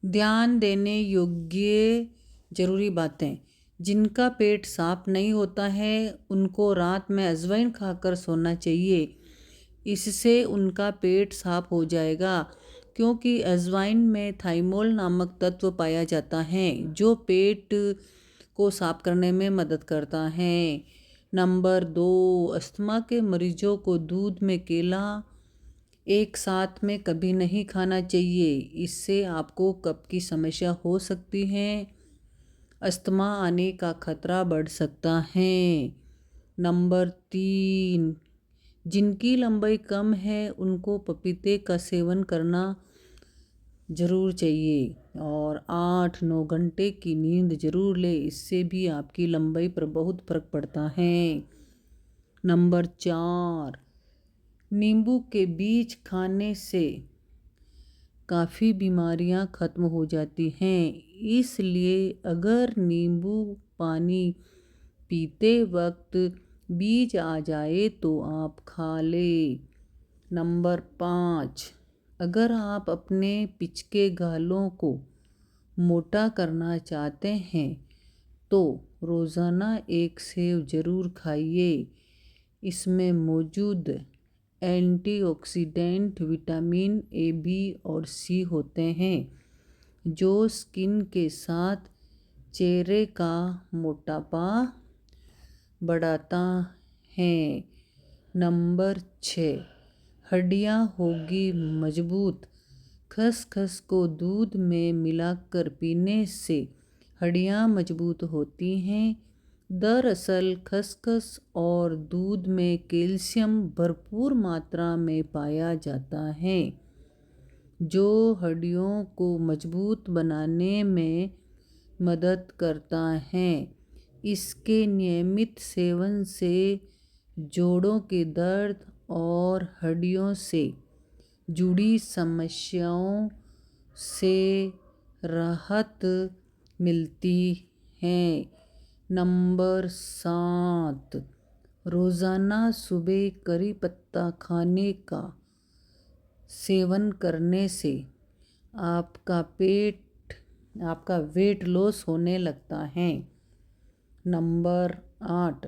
ध्यान देने योग्य ज़रूरी बातें। जिनका पेट साफ नहीं होता है उनको रात में अजवाइन खाकर सोना चाहिए। इससे उनका पेट साफ हो जाएगा, क्योंकि अजवाइन में थाइमोल नामक तत्व पाया जाता है जो पेट को साफ करने में मदद करता है। नंबर 2, अस्थमा के मरीजों को दूध में केला एक साथ में कभी नहीं खाना चाहिए। इससे आपको कफ की समस्या हो सकती है, अस्थमा आने का खतरा बढ़ सकता है। नंबर 3, जिनकी लंबाई कम है उनको पपीते का सेवन करना ज़रूर चाहिए और 8-9 घंटे की नींद ज़रूर ले, इससे भी आपकी लंबाई पर बहुत फर्क पड़ता है। नंबर 4, नींबू के बीज खाने से काफ़ी बीमारियां ख़त्म हो जाती हैं, इसलिए अगर नींबू पानी पीते वक्त बीज आ जाए तो आप खा लें। नंबर 5, अगर आप अपने पिचके गालों को मोटा करना चाहते हैं तो रोज़ाना एक सेब ज़रूर खाइए। इसमें मौजूद एंटीऑक्सीडेंट विटामिन ए, बी और सी होते हैं जो स्किन के साथ चेहरे का मोटापा बढ़ाता है। नंबर 6, हड्डियाँ होगी मजबूत। खसखस को दूध में मिलाकर पीने से हड्डियाँ मजबूत होती हैं। दरअसल खसखस और दूध में कैल्शियम भरपूर मात्रा में पाया जाता है जो हड्डियों को मजबूत बनाने में मदद करता है। इसके नियमित सेवन से जोड़ों के दर्द और हड्डियों से जुड़ी समस्याओं से राहत मिलती है। नंबर 7, रोज़ाना सुबह करी पत्ता खाने का सेवन करने से आपका वेट लॉस होने लगता है। नंबर 8,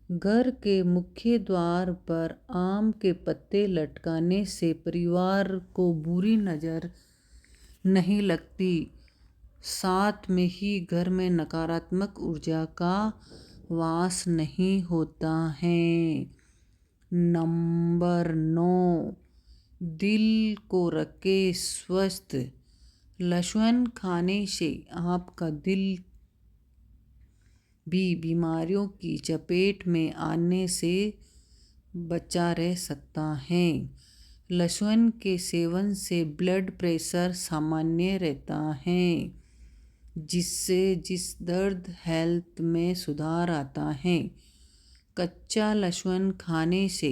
घर के मुख्य द्वार पर आम के पत्ते लटकाने से परिवार को बुरी नज़र नहीं लगती, साथ में ही घर में नकारात्मक ऊर्जा का वास नहीं होता है। नंबर 9, दिल को रखे स्वस्थ। लहसुन खाने से आपका दिल भी बीमारियों की चपेट में आने से बचा रह सकता है। लहसुन के सेवन से ब्लड प्रेशर सामान्य रहता है, जिससे दर्द हेल्थ में सुधार आता है। कच्चा लहसुन खाने से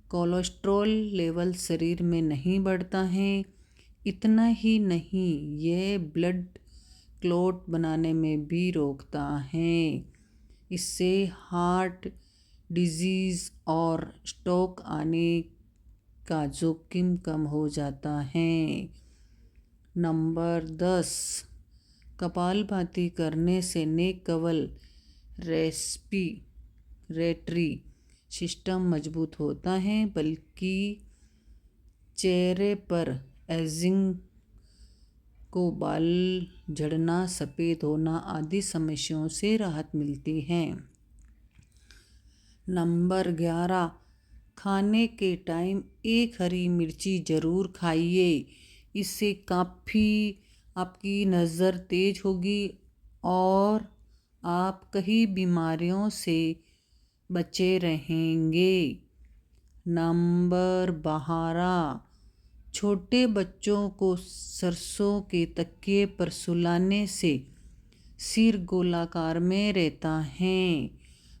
कोलेस्ट्रॉल लेवल शरीर में नहीं बढ़ता है। इतना ही नहीं, यह ब्लड क्लॉट बनाने में भी रोकता है। इससे हार्ट डिजीज़ और स्ट्रोक आने का जोखिम कम हो जाता है। नंबर 10, कपालभाति करने से न केवल रेस्पिरेटरी सिस्टम मजबूत होता है बल्कि चेहरे पर एजिंग को बाल झड़ना, सफ़ेद होना आदि समस्याओं से राहत मिलती है। नंबर 11, खाने के टाइम एक हरी मिर्ची ज़रूर खाइए। इससे काफ़ी आपकी नज़र तेज होगी और आप कई बीमारियों से बचे रहेंगे। नंबर 12, छोटे बच्चों को सरसों के तकिए पर सुलाने से सिर गोलाकार में रहता है।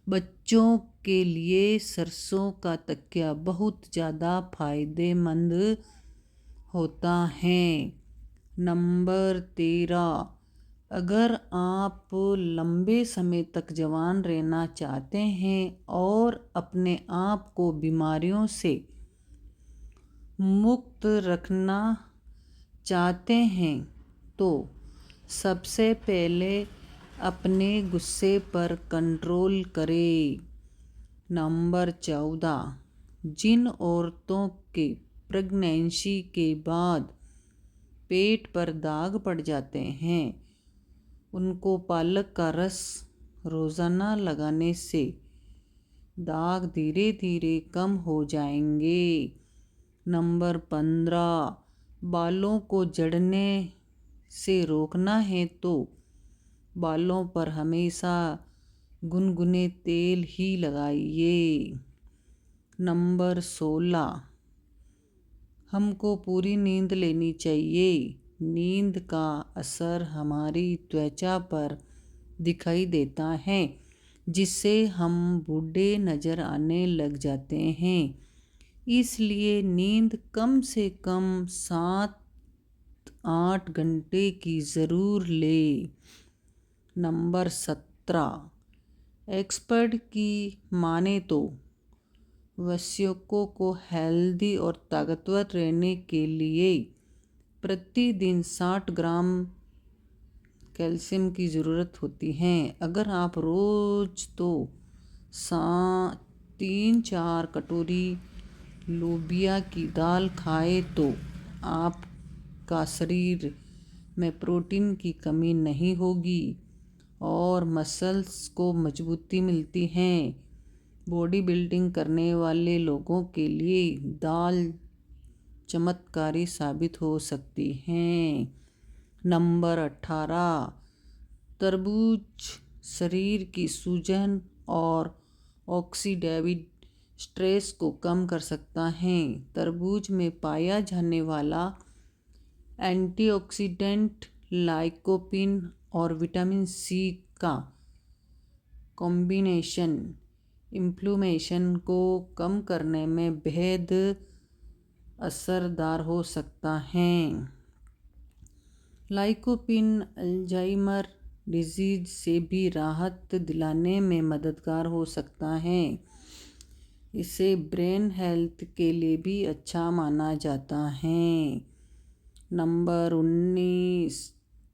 बच्चों के लिए सरसों का तकिया बहुत ज़्यादा फायदेमंद होता है। नंबर 13, अगर आप लंबे समय तक जवान रहना चाहते हैं और अपने आप को बीमारियों से मुक्त रखना चाहते हैं तो सबसे पहले अपने गुस्से पर कंट्रोल करें। नंबर 14, जिन औरतों के प्रेगनेंसी के बाद पेट पर दाग पड़ जाते हैं उनको पालक का रस रोज़ाना लगाने से दाग धीरे धीरे कम हो जाएंगे। नंबर 15, बालों को झड़ने से रोकना है तो बालों पर हमेशा गुनगुने तेल ही लगाइए। नंबर 16, हमको पूरी नींद लेनी चाहिए। नींद का असर हमारी त्वचा पर दिखाई देता है जिससे हम बूढ़े नज़र आने लग जाते हैं। इसलिए नींद कम से कम 7-8 घंटे की ज़रूर ले। नंबर 17, एक्सपर्ट की माने तो वयस्कों को हेल्दी और ताकतवर रहने के लिए प्रतिदिन 60 ग्राम कैल्शियम की ज़रूरत होती है। अगर आप रोज़ तो 3-4 कटोरी लोबिया की दाल खाएं तो आपका शरीर में प्रोटीन की कमी नहीं होगी और मसल्स को मजबूती मिलती है। बॉडी बिल्डिंग करने वाले लोगों के लिए दाल चमत्कारी साबित हो सकती हैं। नंबर 18, तरबूज शरीर की सूजन और ऑक्सीडेटिव स्ट्रेस को कम कर सकता है। तरबूज में पाया जाने वाला एंटीऑक्सीडेंट लाइकोपीन और विटामिन सी का कॉम्बिनेशन इन्फ्लेमेशन को कम करने में बेहद असरदार हो सकता है। लाइकोपीन अल्जाइमर डिजीज से भी राहत दिलाने में मददगार हो सकता है। इसे ब्रेन हेल्थ के लिए भी अच्छा माना जाता है। नंबर 19,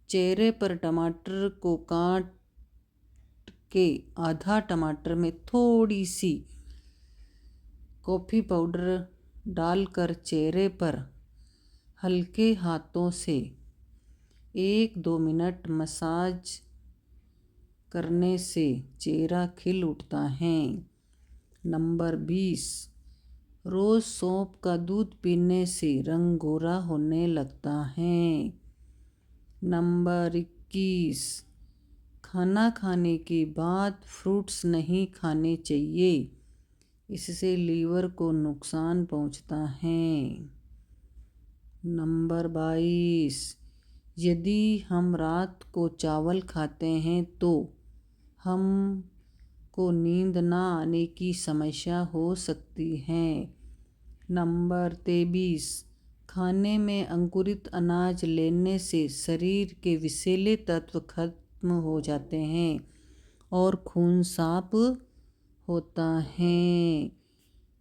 चेहरे पर टमाटर को काट के आधा टमाटर में थोड़ी सी कॉफ़ी पाउडर डालकर चेहरे पर हल्के हाथों से 1-2 मिनट मसाज करने से चेहरा खिल उठता है। नंबर 20, रोज़ सौंफ का दूध पीने से रंग गोरा होने लगता है। नंबर 21, खाना खाने के बाद फ्रूट्स नहीं खाने चाहिए, इससे लीवर को नुकसान पहुंचता है। नंबर 22, यदि हम रात को चावल खाते हैं तो हम को नींद ना आने की समस्या हो सकती है। नंबर 23, खाने में अंकुरित अनाज लेने से शरीर के विषैले तत्व खत्म हो जाते हैं और खून साफ होता है।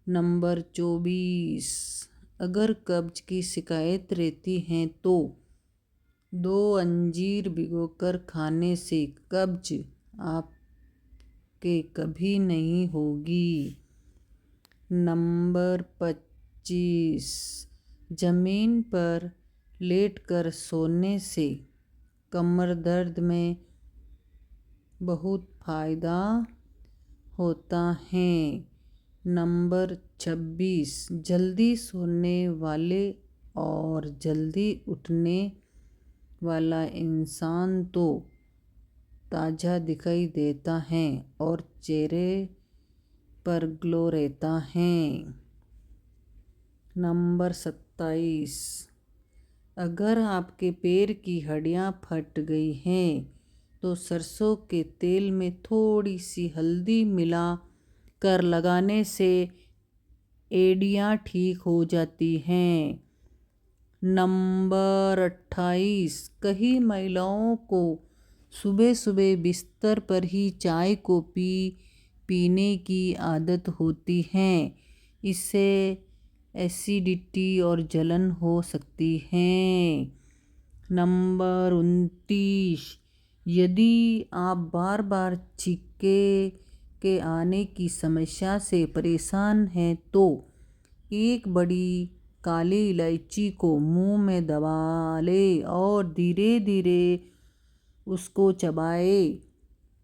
नंबर 24, अगर कब्ज की शिकायत रहती है तो 2 अंजीर भिगोकर खाने से कब्ज आपके कभी नहीं होगी। नंबर 25, ज़मीन पर लेटकर सोने से कमर दर्द में बहुत फ़ायदा होता है। नंबर 26, जल्दी सोने वाले और जल्दी उठने वाला इंसान तो ताज़ा दिखाई देता है और चेहरे पर ग्लो रहता है। नंबर 27, अगर आपके पैर की हड्डियाँ फट गई हैं तो सरसों के तेल में थोड़ी सी हल्दी मिला कर लगाने से एड़ियाँ ठीक हो जाती हैं। नंबर 28, कई महिलाओं को सुबह सुबह बिस्तर पर ही चाय कॉफ़ी पीने की आदत होती है। इससे एसिडिटी और जलन हो सकती है। नंबर 29, यदि आप बार बार छींके के आने की समस्या से परेशान हैं तो एक बड़ी काली इलायची को मुंह में दबा ले और धीरे धीरे उसको चबाए।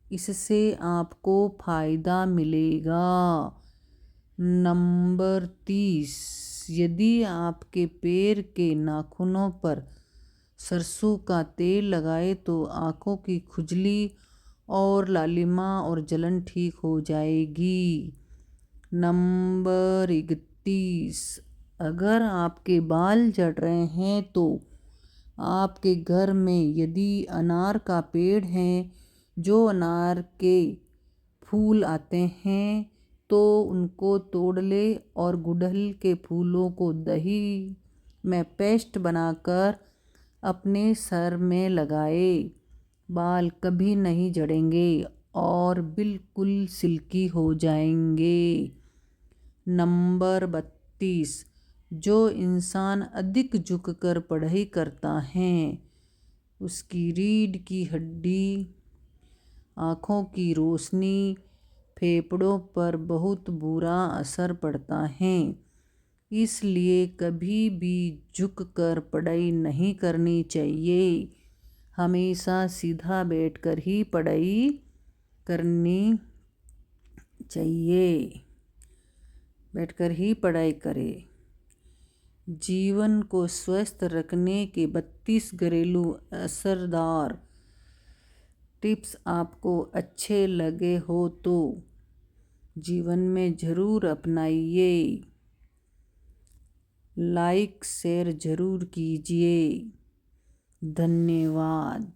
इससे आपको फायदा मिलेगा। नंबर 30, यदि आपके पैर के नाखूनों पर सरसों का तेल लगाए तो आँखों की खुजली और लालिमा और जलन ठीक हो जाएगी। नंबर 31, अगर आपके बाल झड़ रहे हैं तो आपके घर में यदि अनार का पेड़ है, जो अनार के फूल आते हैं, तो उनको तोड़ ले और गुड़हल के फूलों को दही में पेस्ट बनाकर अपने सर में लगाए। बाल कभी नहीं झड़ेंगे और बिल्कुल सिल्की हो जाएंगे। नंबर 32, जो इंसान अधिक झुककर पढ़ाई करता है उसकी रीढ़ की हड्डी, आँखों की रोशनी, फेफड़ों पर बहुत बुरा असर पड़ता है। इसलिए कभी भी झुककर पढ़ाई नहीं करनी चाहिए। हमेशा सीधा बैठकर ही पढ़ाई करनी चाहिए। बैठकर ही पढ़ाई करें। जीवन को स्वस्थ रखने के 32 घरेलू असरदार टिप्स आपको अच्छे लगे हो तो जीवन में ज़रूर अपनाइए। लाइक शेयर ज़रूर कीजिए। धन्यवाद।